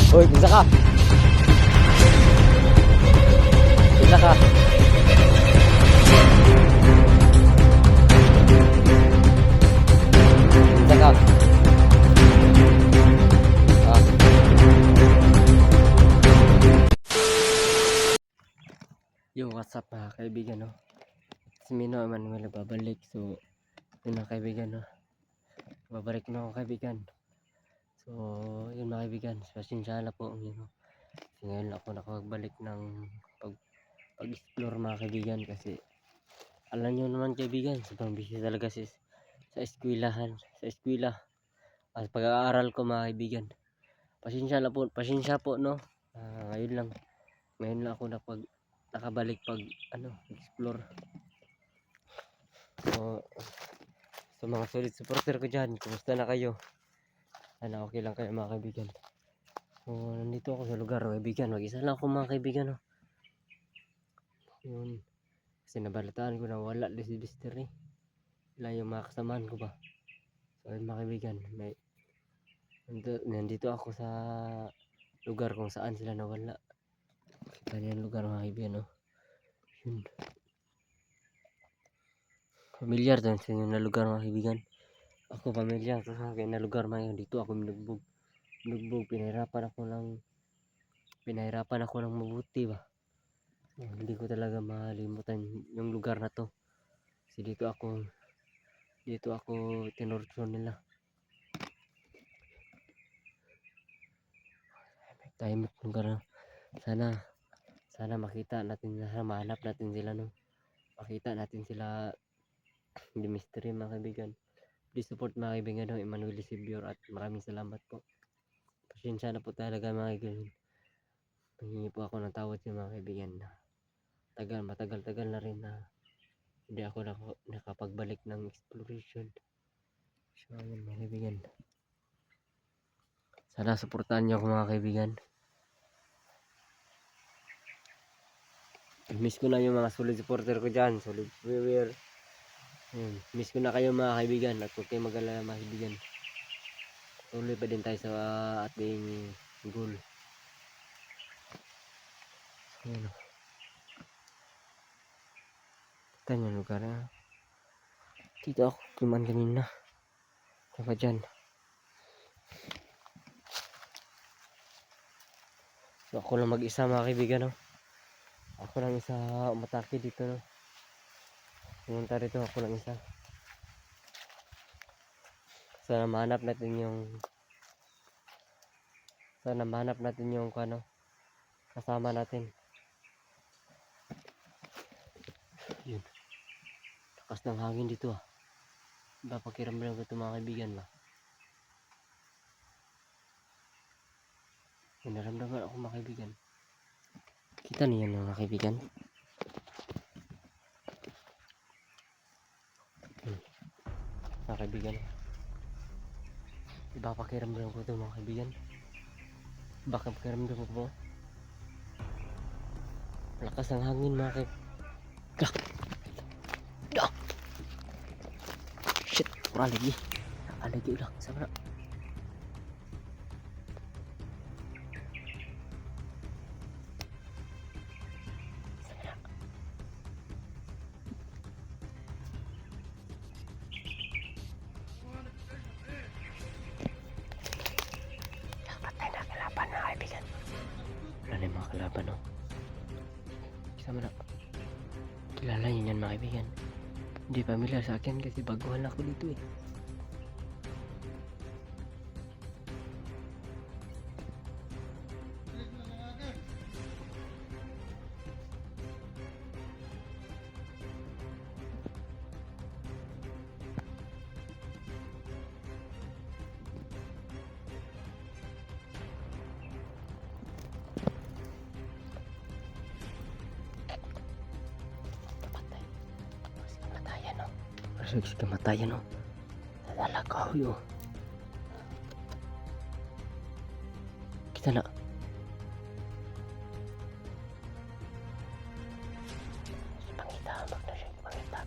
Uy, bisa ka. Bisa ka. Bisa ka. Ah. Yo, what's up mga kaibigan, no? Si Mino Emanuel babalik. So, yun mga kaibigan, no? Babalik na ako kaibigan. So, yun mga kaibigan. Pasensya na po, you know. Ngayon ako nakapagbalik ng pag-explore mga kaibigan kasi alam nyo naman kaibigan, sobrang busy talaga sa eskwelahan, sa eskwela at pag-aaral ko mga kaibigan. Pasensya po no. Ngayon lang ako nakabalik explore. So, sa mga solid supporter ko dyan, kumusta na kayo? Sana okay lang kayo mga kaibigan. So, nandito ako sa lugar kaibigan, mag-isa lang ako mga kaibigan, no? Yun. Kasi nabalitaan ko na wala si Mister eh. Wala yung mga kasamahan ko ba. So yun mga kaibigan, nandito ako sa lugar kung saan sila nawala. Kita niyo yung lugar mga kaibigan, no? Yun. Familiar din sa inyo na lugar mga kaibigan. Ako familiar sa akin na lugar mga kaibigan. Dito ako minugbog. Pinahirapan ako ng mabuti ba. Hindi ko talaga malimutan yung lugar na to. Kasi dito ako tinorture nila. Tahimik lugar na. Sana makita natin, mahanap natin sila, no. Makita natin sila di mystery mga kaibigan. Please support mga kaibigan, no, Emmanuel Sibior, at maraming salamat po. Pasensya na po talaga mga kaibigan. Nangingi po ako ng tawad sa mga kaibigan. Matagal na rin na hindi ako nakapagbalik ng exploration. So yun mga kaibigan. Sana suportahan niyo ako mga kaibigan. Miss ko na yung mga solid supporter ko dyan, solid viewer. Miss ko na kayo mga kaibigan, at huwag kayo mag-alala mga kaibigan. Tuloy pa din tayo sa ating goal. Ayun. Ito yung lugar na dito ako kuman kanina. Saka dyan. So ako lang mag-isa mga kaibigan, no? Ako lang isa umatake dito, no? Pumunta rito ako lang isa. Sana mahanap natin yung kasama natin. Yun. Lakas ng hangin dito ah. Pakiramdam ko ito mga kaibigan ba. Naramdaman ako mga kaibigan. Kita niyo yan mga kaibigan. Mga kaibigan. Iba pakiramdam ko ito mga kaibigan. Baka pakiramdam ko po. Lakas ng hangin mga kaibigan. Shit, kurang lagi. Alagi ulang sama. Wala na yung mga kalaban, no? Sama na. Kilala nyo yan mga kaibigan. Hindi familiar sa akin kasi baguhan ako dito eh. Kasi kamatayan, no? Nalalakaw yun. Kita na. Pangita, magna siya pangita.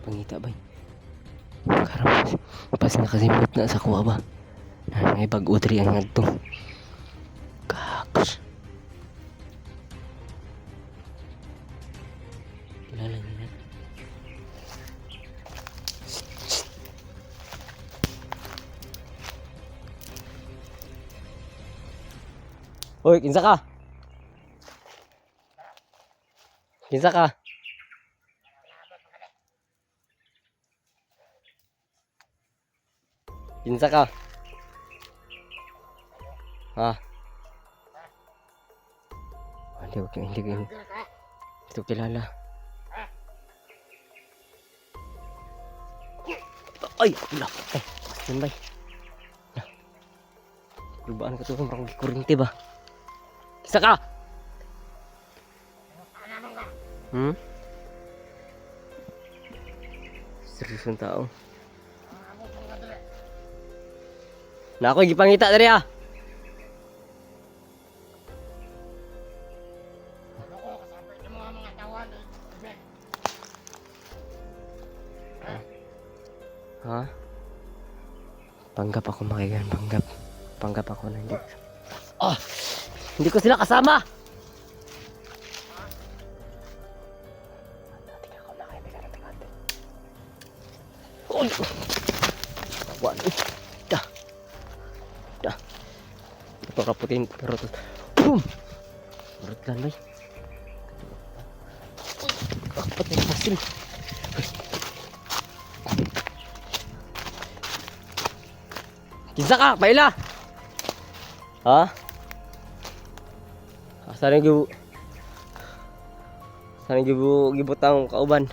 pangita ba? Karam pas nakasimot na sa kuha ba? May pag-utri ang ngadto. Kaks. Kilala niyo na. Hoy, kinsa ka? Kinsa ka? Kinsa ka? Ha? Hindi ko kilala. Ay, wala. Ay, yan ba? Kulbaan ka ito, marang kurinti ba? Kisa ka! Serius ang tao. Na ako gipangita dari ah. Ha? Panggap ako makigan, panggap. Panggap ako na hindi. Ah! Hindi ko sila kasama. Tingnan ko na kaibigan ng tingante. Uy! Wala. Dah. Dah. Ito kaputin pero to. Boom. Berat kan, bay. Kapat yung pasil. Kinsa ka, paila. Ha? Saan gibutang kauban?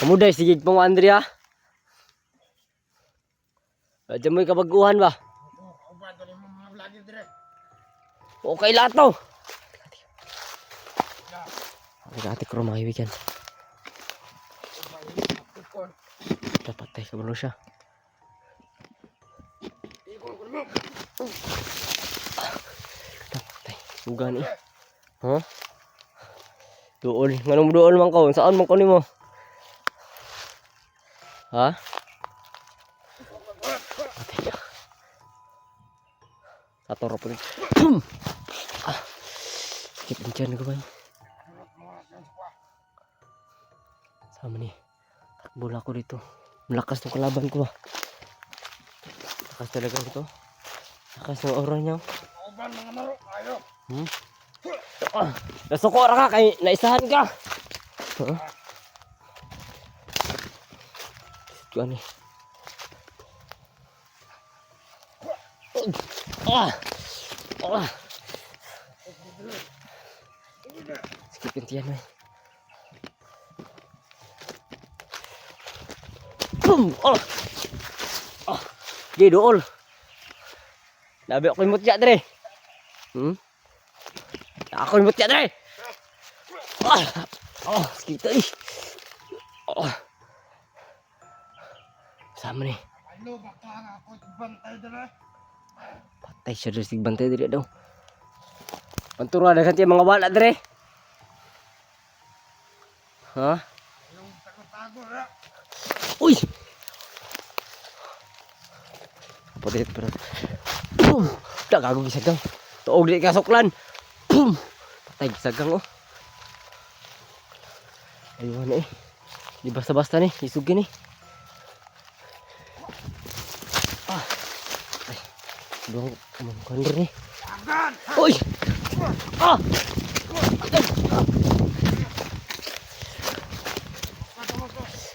Kamuday sige pong Andrea. Aja mo kabaguhan ba? Okay lato. Hati-hati ko mga kaibigan. Dapat tayo kabalo siya. Dapat tayo. Bugan eh. Ha? Duol. Nganong duol man ko? Saan man ko ni mo? Ha? Patay na. Tatoro po rin. Boom! Ah. Sakit ang tiyan ko ba? Sama ni. Takbo ko dito. Malakas ng kalaban ko ba? Lakas talaga ito. Lakas ng aura niya. Nasuko ra ka kay naisahan ka. Ito ani. Sakit ang tiyan mo. Boom! Di dool. Labi ako imot ya dre. Ako imot ya dre. Sakit eh. Sama ni. Patay siya dre, sigbantay dre daw. Pantura dagan tiya mga wala dre. Ha? Uy! Patit pero. Boom! Dagago gisagang. Tuog di kasuklan. Boom! Patay gisagang oh. Ayun eh. Di basta-basta ni, isugi ni. Ay. Dong kandur ni. Uy!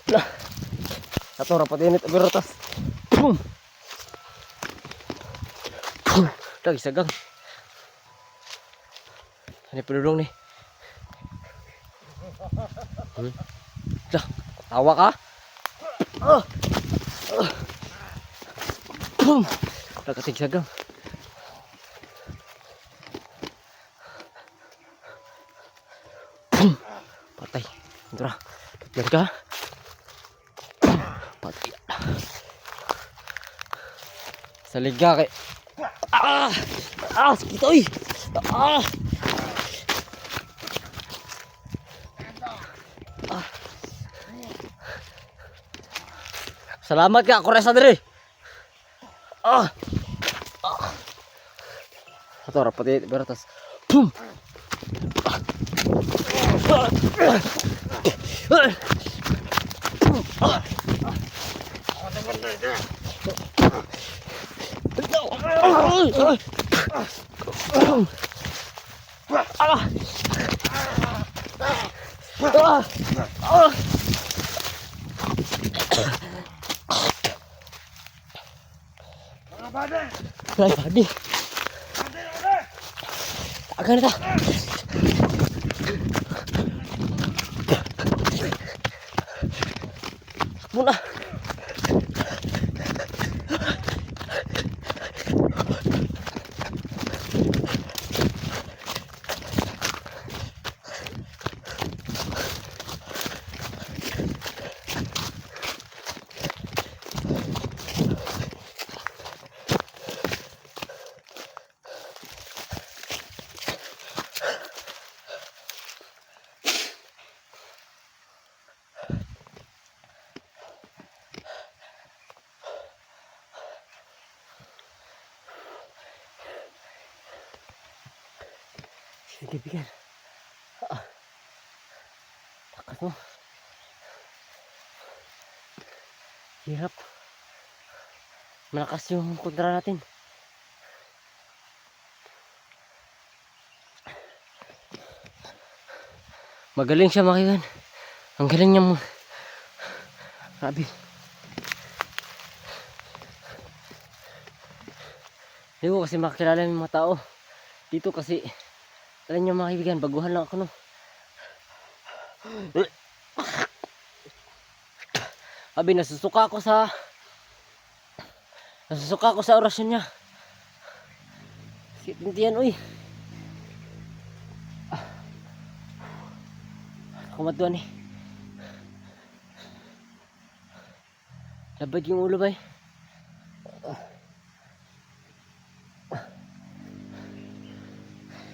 Lah. Satu rapat ini berotas. Boom. Lagi sagang. Ini penduduk nih. Dah, tawa kah? Boom. Udah ketik sagang. Boom. Patay. Ito na. Yan ka. Patay. Saliga kay... Ah! Ah! Sakit oy! Ah! Ah! Salamat ka, kuresa diri. Ah! Ah! Ato rapat beratas. Pum! Ah! Ah! Lai padi. Akan ta. Muna. Kaibigan. Takas mo. Hirap. Malakas yung kontra natin. Magaling siya makiwan. Ang galing niya mo. Grabe. Hindi ko kasi makakilala yung mga tao. Dito kasi alam niyo mga kaibigan, baguhan lang ako no. Abi, nasusuka ako sa orasyon niya. Sitintiyan, uy. Kumatuan eh. Labag yung ulo ba eh.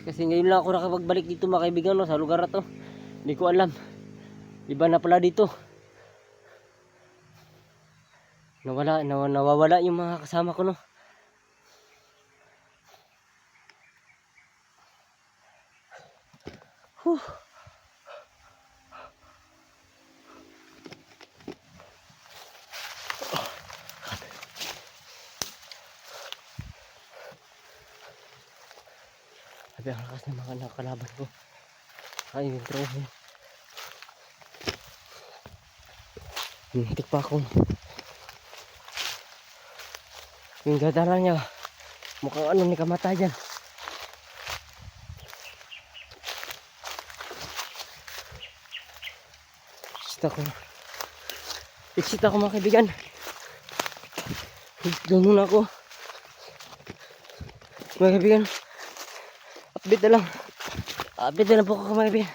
Kasi ngayon lang ako nakapagbalik dito mga kaibigan no, sa lugar na to. Hindi ko alam. Iba na pala dito. Nawawala yung mga kasama ko no. Huh. Sabi ang lakas ng mga nakalaban ko. Ay, yung trohe. Hintik pa ako. Yung gadara niya. Mukhang ano ni kamatayan. Exit ako mga kaibigan. Ganun ako. Mga kaibigan. Update na lang po ako mga kaibigan.